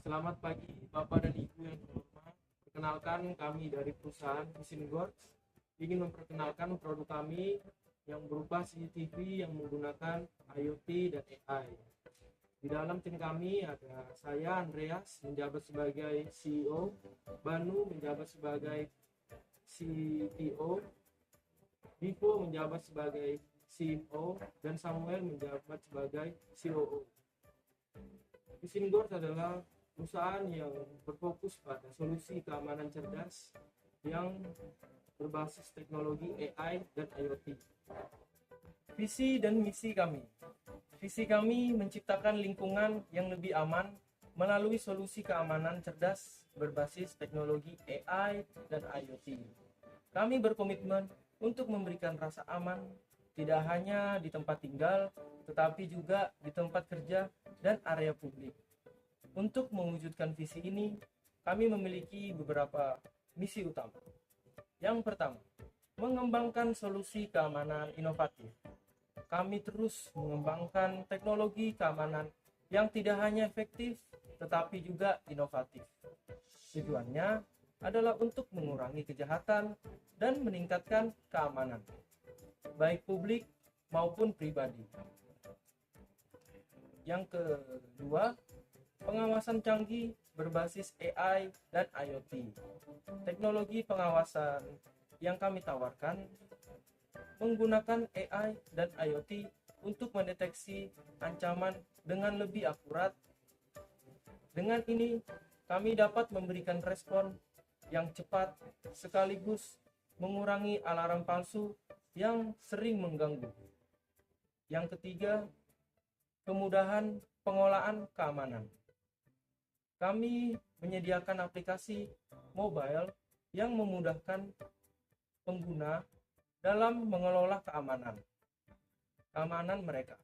Selamat pagi Bapak dan Ibu yang terhormat. Perkenalkan kami dari perusahaan Visingord ingin memperkenalkan produk kami yang berupa CCTV yang menggunakan IoT dan AI. Di dalam tim kami ada saya Andreas menjabat sebagai CEO, Banu menjabat sebagai CTO, Vivo menjabat sebagai CMO, dan Samuel menjabat sebagai COO. Visingord adalah perusahaan yang berfokus pada solusi keamanan cerdas yang berbasis teknologi AI dan IoT. Visi dan misi kami. Visi kami menciptakan lingkungan yang lebih aman melalui solusi keamanan cerdas berbasis teknologi AI dan IoT. Kami berkomitmen untuk memberikan rasa aman tidak hanya di tempat tinggal, tetapi juga di tempat kerja dan area publik. Untuk mewujudkan visi ini, kami memiliki beberapa misi utama. Yang pertama, mengembangkan solusi keamanan inovatif. Kami terus mengembangkan teknologi keamanan yang tidak hanya efektif, tetapi juga inovatif. Tujuannya adalah untuk mengurangi kejahatan dan meningkatkan keamanan, baik publik maupun pribadi. Yang kedua, pengawasan canggih berbasis AI dan IoT. Teknologi pengawasan yang kami tawarkan menggunakan AI dan IoT untuk mendeteksi ancaman dengan lebih akurat. Dengan ini, kami dapat memberikan respon yang cepat sekaligus mengurangi alarm palsu yang sering mengganggu. Yang ketiga, kemudahan pengolahan keamanan. Kami menyediakan aplikasi mobile yang memudahkan pengguna dalam mengelola keamanan mereka.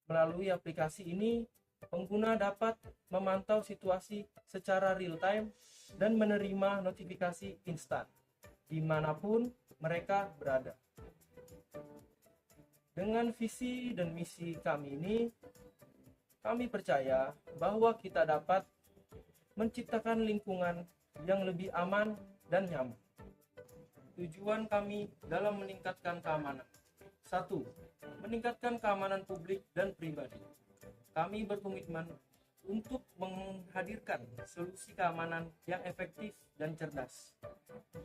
Melalui aplikasi ini, pengguna dapat memantau situasi secara real-time dan menerima notifikasi instan dimanapun mereka berada. Dengan visi dan misi kami ini, kami percaya bahwa kita dapat menciptakan lingkungan yang lebih aman dan nyaman. Tujuan kami dalam meningkatkan keamanan. 1. Meningkatkan keamanan publik dan pribadi. Kami berkomitmen untuk menghadirkan solusi keamanan yang efektif dan cerdas.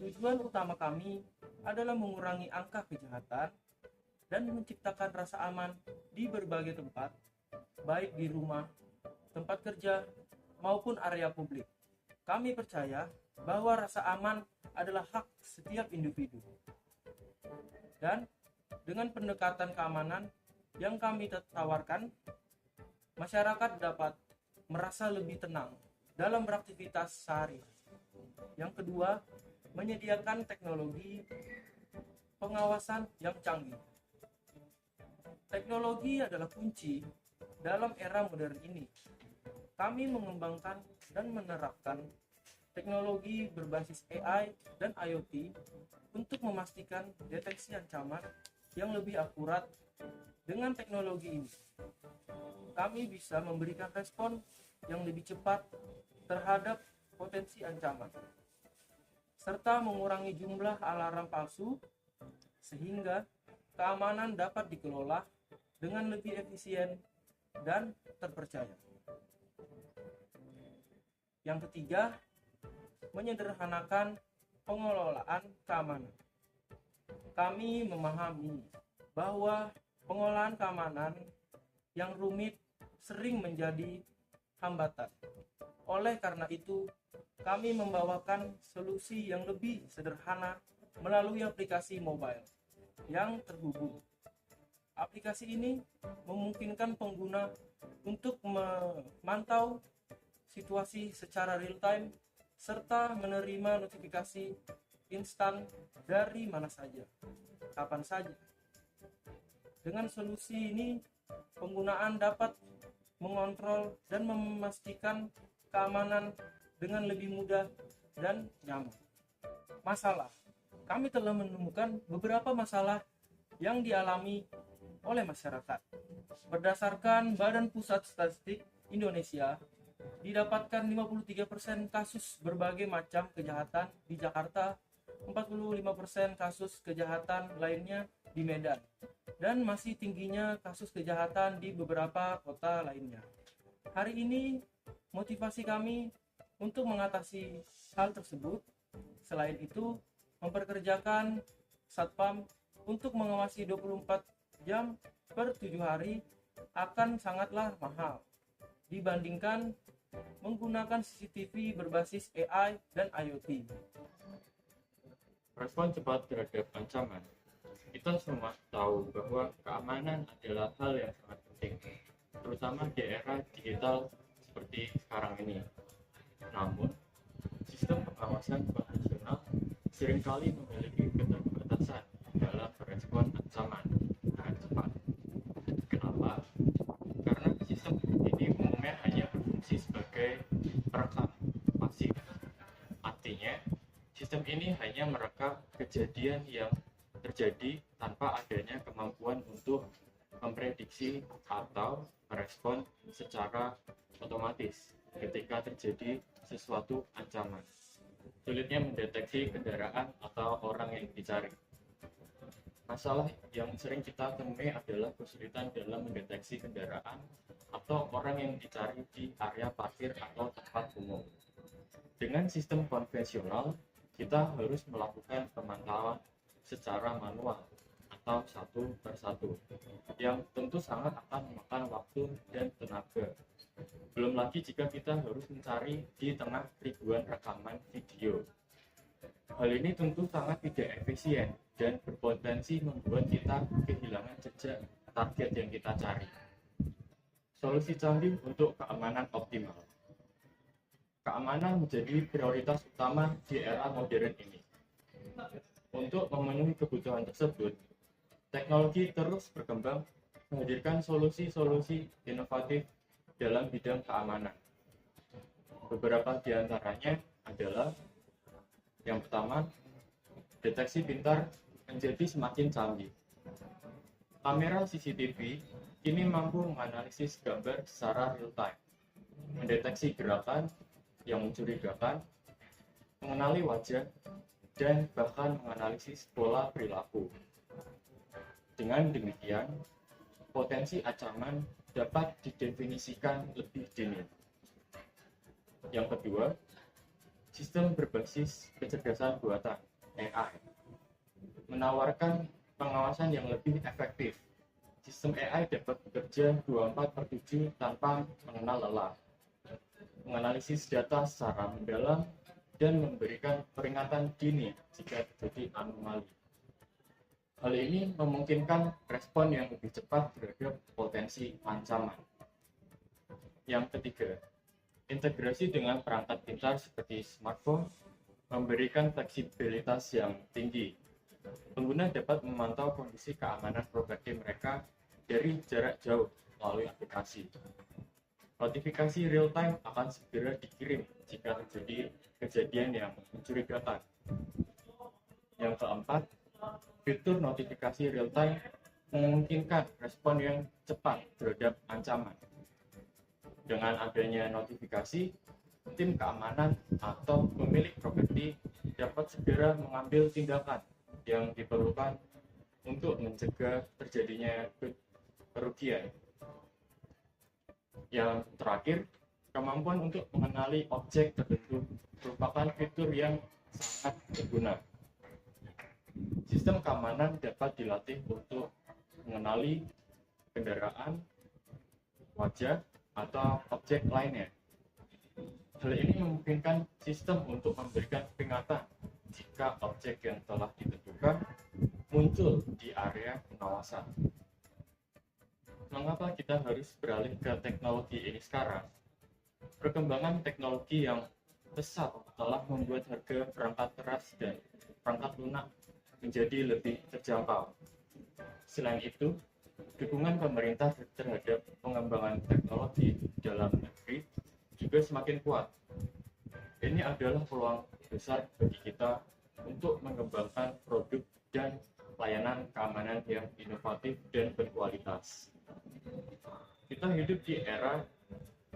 Tujuan utama kami adalah mengurangi angka kejahatan dan menciptakan rasa aman di berbagai tempat, baik di rumah, tempat kerja, maupun area publik. Kami percaya bahwa rasa aman adalah hak setiap individu. Dan dengan pendekatan keamanan yang kami tawarkan, masyarakat dapat merasa lebih tenang dalam beraktivitas sehari. Yang kedua, menyediakan teknologi pengawasan yang canggih. Teknologi adalah kunci dalam era modern ini. Kami mengembangkan dan menerapkan teknologi berbasis AI dan IoT untuk memastikan deteksi ancaman yang lebih akurat. Dengan teknologi ini, kami bisa memberikan respon yang lebih cepat terhadap potensi ancaman, serta mengurangi jumlah alarm palsu sehingga keamanan dapat dikelola dengan lebih efisien dan terpercaya. Yang ketiga, menyederhanakan pengelolaan keamanan. Kami memahami bahwa pengelolaan keamanan yang rumit sering menjadi hambatan. Oleh karena itu, kami membawakan solusi yang lebih sederhana melalui aplikasi mobile yang terhubung. Aplikasi ini memungkinkan pengguna untuk memantau situasi secara real-time serta menerima notifikasi instan dari mana saja, kapan saja. Dengan solusi ini, penggunaan dapat mengontrol dan memastikan keamanan dengan lebih mudah dan nyaman. Masalah. Kami telah menemukan beberapa masalah yang dialami oleh masyarakat. Berdasarkan Badan Pusat Statistik Indonesia, didapatkan 53% kasus berbagai macam kejahatan di Jakarta, 45% kasus kejahatan lainnya di Medan, dan masih tingginya kasus kejahatan di beberapa kota lainnya. Hari ini motivasi kami untuk mengatasi hal tersebut, selain itu memperkerjakan Satpam untuk mengawasi 24 jam per 7 hari akan sangatlah mahal dibandingkan menggunakan CCTV berbasis AI dan IoT. Respon cepat terhadap ancaman. Kita semua tahu bahwa keamanan adalah hal yang sangat penting, terutama di era digital seperti sekarang ini. Namun, sistem pengawasan konvensional seringkali memiliki keterbatasan dalam merespon ancaman dengan cepat. Kenapa? Karena sistem ini umumnya hanya berfungsi sebagai perekam pasif. Artinya, sistem ini hanya merekam kejadian yang terjadi tanpa adanya kemampuan untuk memprediksi atau merespon secara otomatis ketika terjadi sesuatu ancaman. Sulitnya mendeteksi kendaraan atau orang yang dicari. Masalah yang sering kita temui adalah kesulitan dalam mendeteksi kendaraan atau orang yang dicari di area parkir atau tempat umum. Dengan sistem konvensional, kita harus melakukan pemantauan secara manual atau satu persatu, yang tentu sangat akan memakan waktu dan tenaga. Belum lagi jika kita harus mencari di tengah ribuan rekaman video. Hal ini tentu sangat tidak efisien dan berpotensi membuat kita kehilangan jejak target yang kita cari. Solusi canggih untuk keamanan optimal. Keamanan menjadi prioritas utama di era modern ini. Untuk memenuhi kebutuhan tersebut, teknologi terus berkembang menghadirkan solusi-solusi inovatif dalam bidang keamanan. Beberapa di antaranya adalah yang pertama, deteksi pintar menjadi semakin canggih. Kamera CCTV kini mampu menganalisis gambar secara real-time, mendeteksi gerakan yang mencurigakan, mengenali wajah, dan bahkan menganalisis pola perilaku. Dengan demikian, potensi ancaman dapat didefinisikan lebih dini. Yang kedua, sistem berbasis kecerdasan buatan (AI) menawarkan pengawasan yang lebih efektif. Sistem AI dapat bekerja 24/7 tanpa mengenal lelah, menganalisis data secara mendalam, dan memberikan peringatan dini jika terjadi anomali. Hal ini memungkinkan respon yang lebih cepat terhadap potensi ancaman. Yang ketiga, integrasi dengan perangkat pintar seperti smartphone memberikan fleksibilitas yang tinggi. Pengguna dapat memantau kondisi keamanan properti mereka dari jarak jauh melalui aplikasi. Notifikasi real-time akan segera dikirim jika terjadi kejadian yang mencurigakan. Yang keempat, fitur notifikasi real-time memungkinkan respon yang cepat terhadap ancaman. Dengan adanya notifikasi, tim keamanan atau pemilik properti dapat segera mengambil tindakan yang diperlukan untuk mencegah terjadinya kerugian. Yang terakhir, kemampuan untuk mengenali objek tertentu merupakan fitur yang sangat berguna. Sistem keamanan dapat dilatih untuk mengenali kendaraan, wajah, atau objek lainnya. Hal ini memungkinkan sistem untuk memberikan peringatan jika objek yang telah ditentukan muncul di area pengawasan. Mengapa kita harus beralih ke teknologi ini sekarang? Perkembangan teknologi yang pesat telah membuat harga perangkat keras dan perangkat lunak menjadi lebih terjangkau. Selain itu, dukungan pemerintah terhadap pengembangan teknologi dalam negeri juga semakin kuat. Ini adalah peluang besar bagi kita untuk mengembangkan produk dan layanan keamanan yang inovatif dan berkualitas. Kita hidup di era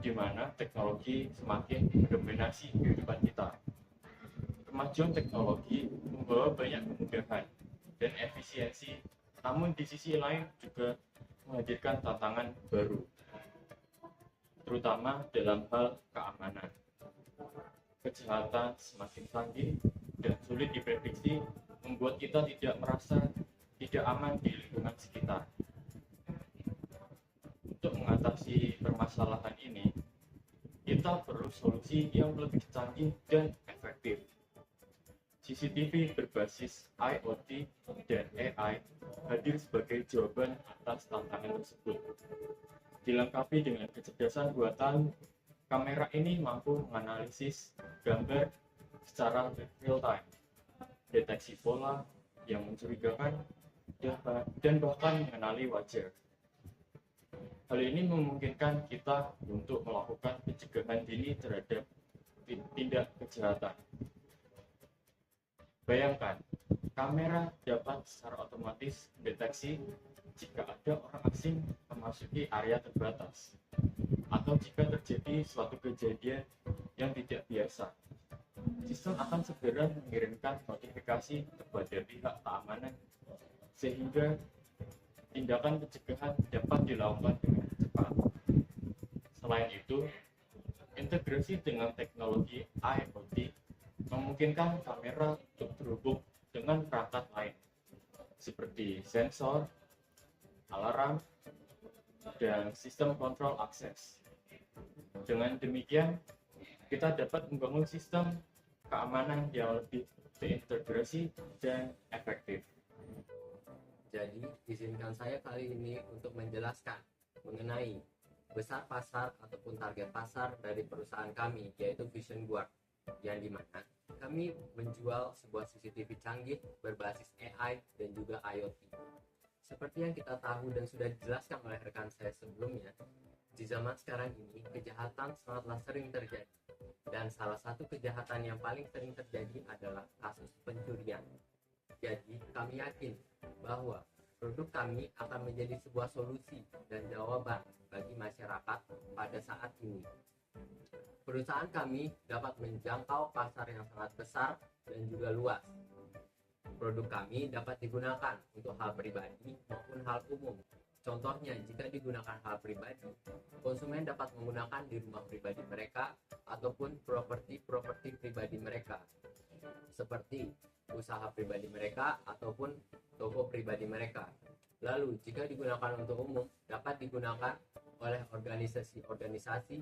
di mana teknologi semakin mendominasi kehidupan kita. Kemajuan teknologi membawa banyak kemudahan dan efisiensi, namun di sisi lain juga menghadirkan tantangan baru, terutama dalam hal keamanan. Kejahatan semakin canggih dan sulit diprediksi, membuat kita tidak merasa tidak aman di lingkungan sekitar. Untuk mengatasi permasalahan ini, kita perlu solusi yang lebih canggih dan efektif. CCTV berbasis IoT dan AI hadir sebagai jawaban atas tantangan tersebut. Dilengkapi dengan kecerdasan buatan, kamera ini mampu menganalisis gambar secara real time, deteksi pola yang mencurigakan, dan bahkan mengenali wajah. Hal ini memungkinkan kita untuk melakukan pencegahan dini terhadap tindak kejahatan. Bayangkan, kamera dapat secara otomatis mendeteksi jika ada orang asing memasuki area terbatas, atau jika terjadi suatu kejadian yang tidak biasa. Sistem akan segera mengirimkan notifikasi kepada pihak keamanan, sehingga tindakan pencegahan dapat dilakukan dengan cepat. Selain itu, integrasi dengan teknologi IoT memungkinkan kamera untuk terhubung dengan perangkat lain, seperti sensor, alarm, dan sistem kontrol akses. Dengan demikian, kita dapat membangun sistem keamanan yang lebih terintegrasi dan efektif. Jadi, izinkan saya kali ini untuk menjelaskan mengenai besar pasar ataupun target pasar dari perusahaan kami, yaitu Vision Guard, yang dimana kami menjual sebuah CCTV canggih berbasis AI dan juga IoT. Seperti yang kita tahu dan sudah dijelaskan oleh rekan saya sebelumnya, di zaman sekarang ini kejahatan sangatlah sering terjadi, dan salah satu kejahatan yang paling sering terjadi adalah kasus pencurian. Jadi, kami yakin bahwa produk kami akan menjadi sebuah solusi dan jawaban bagi masyarakat pada saat ini. Perusahaan kami dapat menjangkau pasar yang sangat besar dan juga luas. Produk kami dapat digunakan untuk hal pribadi maupun hal umum. Contohnya, jika digunakan hal pribadi, konsumen dapat menggunakan di rumah pribadi mereka ataupun properti pribadi mereka, seperti usaha pribadi mereka ataupun toko pribadi mereka. Lalu, jika digunakan untuk umum, dapat digunakan oleh organisasi-organisasi,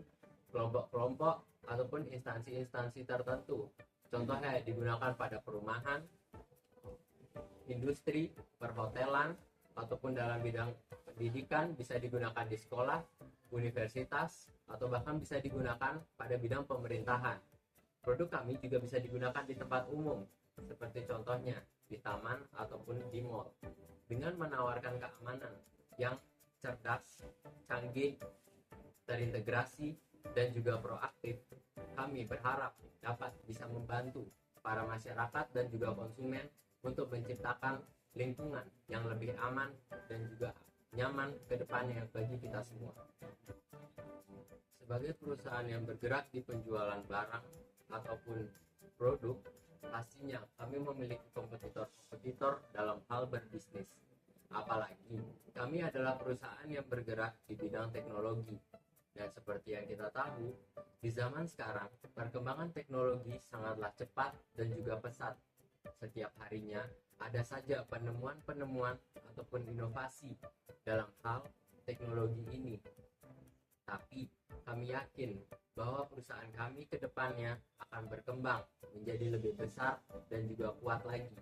kelompok-kelompok, ataupun instansi-instansi tertentu. Contohnya digunakan pada perumahan, industri, perhotelan, ataupun dalam bidang pendidikan, bisa digunakan di sekolah, universitas, atau bahkan bisa digunakan pada bidang pemerintahan. Produk kami juga bisa digunakan di tempat umum, seperti contohnya di taman ataupun di mall, dengan menawarkan keamanan yang cerdas, canggih, terintegrasi, dan juga proaktif. Kami berharap dapat bisa membantu para masyarakat dan juga konsumen untuk menciptakan lingkungan yang lebih aman dan juga nyaman ke depannya bagi kita semua. Sebagai perusahaan yang bergerak di penjualan barang ataupun produk, pastinya kami memiliki kompetitor-kompetitor dalam hal berbisnis. Apalagi kami adalah perusahaan yang bergerak di bidang teknologi. Dan seperti yang kita tahu, di zaman sekarang perkembangan teknologi sangatlah cepat dan juga pesat. Setiap harinya ada saja penemuan-penemuan ataupun inovasi dalam hal teknologi ini. Tapi kami yakin bahwa perusahaan kami ke depannya akan berkembang menjadi lebih besar dan juga kuat lagi.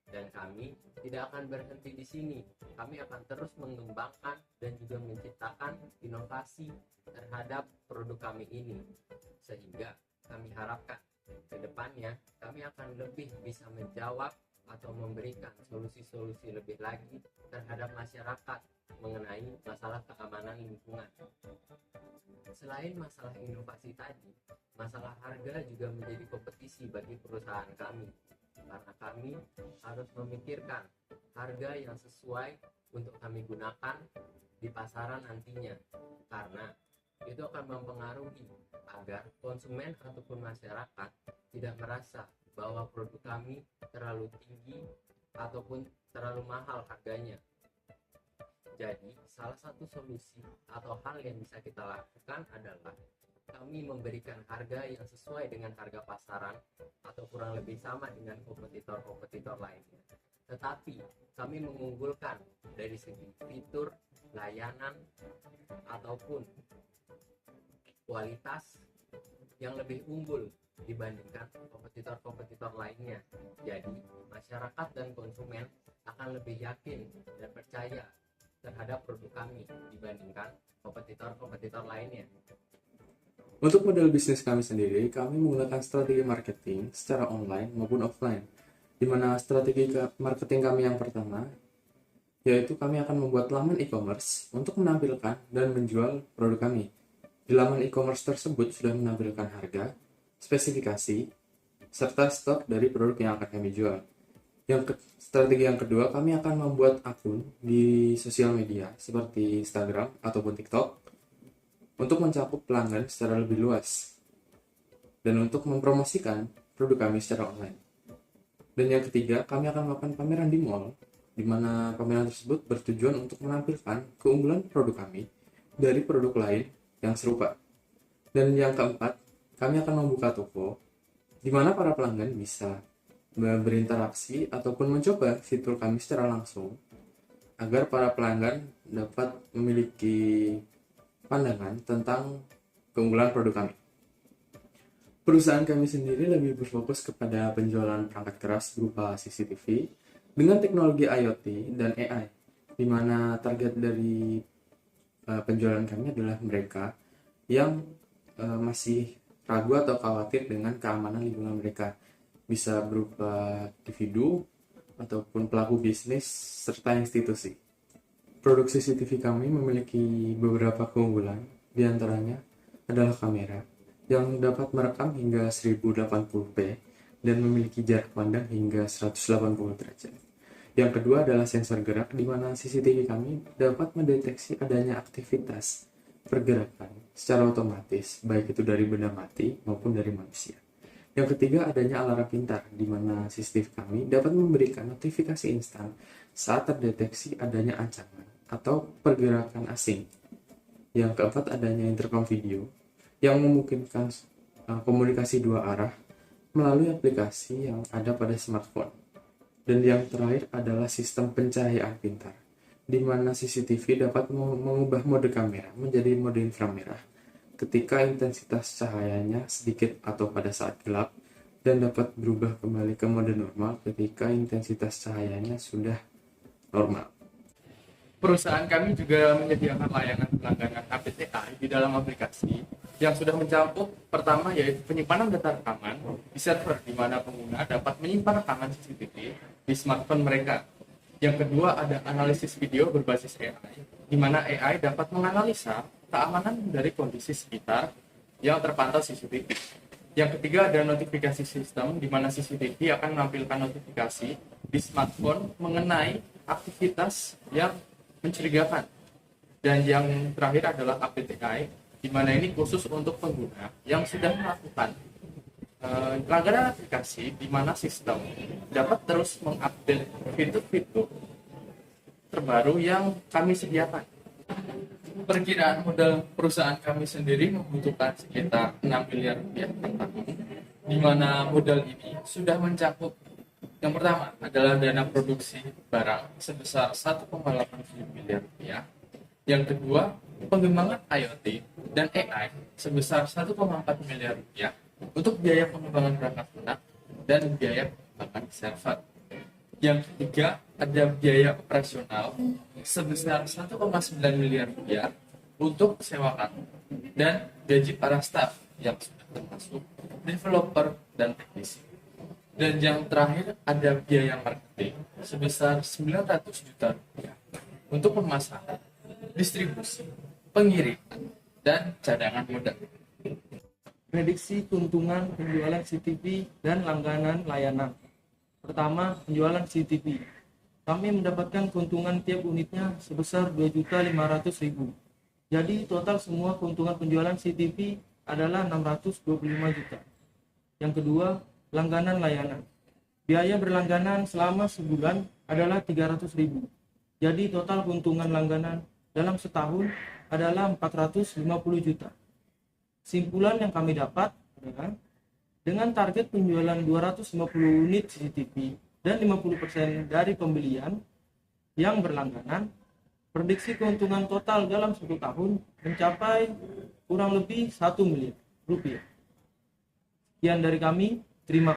Dan kami tidak akan berhenti di sini. Kami akan terus mengembangkan dan juga menciptakan inovasi terhadap produk kami ini. Sehingga kami harapkan ke depannya kami akan lebih bisa menjawab atau memberikan solusi-solusi lebih lagi terhadap masyarakat mengenai masalah keamanan lingkungan. Selain masalah inovasi tadi, masalah harga juga menjadi kompetisi bagi perusahaan kami, karena kami harus memikirkan harga yang sesuai untuk kami gunakan di pasaran nantinya. Karena itu akan mempengaruhi agar konsumen ataupun masyarakat tidak merasa bahwa produk kami terlalu tinggi ataupun terlalu mahal harganya. Jadi, salah satu solusi atau hal yang bisa kita lakukan adalah kami memberikan harga yang sesuai dengan harga pasaran atau kurang lebih sama dengan kompetitor-kompetitor lainnya. Tetapi kami mengunggulkan dari segi fitur, layanan, ataupun kualitas yang lebih unggul dibandingkan kompetitor-kompetitor lainnya. Jadi, masyarakat dan konsumen akan lebih yakin dan percaya terhadap produk kami dibandingkan kompetitor-kompetitor lainnya. Untuk model bisnis kami sendiri, kami menggunakan strategi marketing secara online maupun offline, di mana strategi marketing kami yang pertama, yaitu kami akan membuat laman e-commerce untuk menampilkan dan menjual produk kami. Di laman e-commerce tersebut sudah menampilkan harga, spesifikasi, serta stok dari produk yang akan kami jual. Strategi yang kedua, kami akan membuat akun di sosial media seperti Instagram ataupun TikTok untuk mencakup pelanggan secara lebih luas dan untuk mempromosikan produk kami secara online. Dan yang ketiga, kami akan melakukan pameran di mall, di mana pameran tersebut bertujuan untuk menampilkan keunggulan produk kami dari produk lain yang serupa. Dan yang keempat, kami akan membuka toko, di mana para pelanggan bisa berinteraksi ataupun mencoba fitur kami secara langsung, agar para pelanggan dapat memiliki pandangan tentang keunggulan produk kami. Perusahaan kami sendiri lebih berfokus kepada penjualan perangkat keras berupa CCTV dengan teknologi IoT dan AI, di mana target dari penjualan kami adalah mereka yang masih ragu atau khawatir dengan keamanan lingkungan mereka, bisa berupa individu ataupun pelaku bisnis serta institusi. Produk CCTV kami memiliki beberapa keunggulan, diantaranya adalah kamera yang dapat merekam hingga 1080p dan memiliki jarak pandang hingga 180 derajat. Yang kedua adalah sensor gerak, di mana CCTV kami dapat mendeteksi adanya aktivitas pergerakan secara otomatis, baik itu dari benda mati maupun dari manusia. Yang ketiga adanya alarm pintar, di mana CCTV kami dapat memberikan notifikasi instan saat terdeteksi adanya ancaman atau pergerakan asing. Yang keempat adanya intercom video yang memungkinkan komunikasi dua arah melalui aplikasi yang ada pada smartphone. Dan yang terakhir adalah sistem pencahayaan pintar, di mana CCTV dapat mengubah mode kamera menjadi mode inframerah ketika intensitas cahayanya sedikit atau pada saat gelap, dan dapat berubah kembali ke mode normal ketika intensitas cahayanya sudah normal. Perusahaan kami juga menyediakan layanan pelangganan APTI di dalam aplikasi yang sudah mencakup pertama yaitu penyimpanan data rekaman di server, di mana pengguna dapat menyimpan rekaman CCTV di smartphone mereka. Yang kedua ada analisis video berbasis AI, di mana AI dapat menganalisa keamanan dari kondisi sekitar yang terpantau CCTV. Yang ketiga ada notifikasi sistem, di mana CCTV akan menampilkan notifikasi di smartphone mengenai aktivitas yang mencurigakan. Dan yang terakhir adalah APTI, di mana ini khusus untuk pengguna yang sudah melakukan pelanggaran aplikasi, di mana sistem dapat terus mengupdate fitur-fitur terbaru yang kami sediakan. Perkiraan modal perusahaan kami sendiri membutuhkan sekitar 6 miliar rupiah per tahun, di mana modal ini sudah mencakup yang pertama adalah dana produksi barang sebesar 1,8 miliar rupiah. Yang kedua, pengembangan IoT dan AI sebesar 1,4 miliar rupiah untuk biaya pengembangan perangkat lunak dan biaya pengembangan server. Yang ketiga, ada biaya operasional sebesar 1,9 miliar rupiah untuk sewa kantor dan gaji para staf yang sudah termasuk developer dan teknisi. Dan yang terakhir ada biaya marketing sebesar 900 juta rupiah untuk pemasaran, distribusi, pengiriman, dan cadangan modal. Prediksi keuntungan penjualan CCTV dan langganan layanan. Pertama, penjualan CCTV. Kami mendapatkan keuntungan tiap unitnya sebesar 2.500.000. Jadi total semua keuntungan penjualan CCTV adalah 625 juta. Yang kedua, langganan layanan. Biaya berlangganan selama sebulan adalah 300.000. Jadi total keuntungan langganan dalam setahun adalah 450 juta. Simpulan yang kami dapat adalah dengan target penjualan 250 unit CCTV dan 50% dari pembelian yang berlangganan, prediksi keuntungan total dalam 1 tahun mencapai kurang lebih 1 miliar rupiah. Sekian dari kami, terima kasih.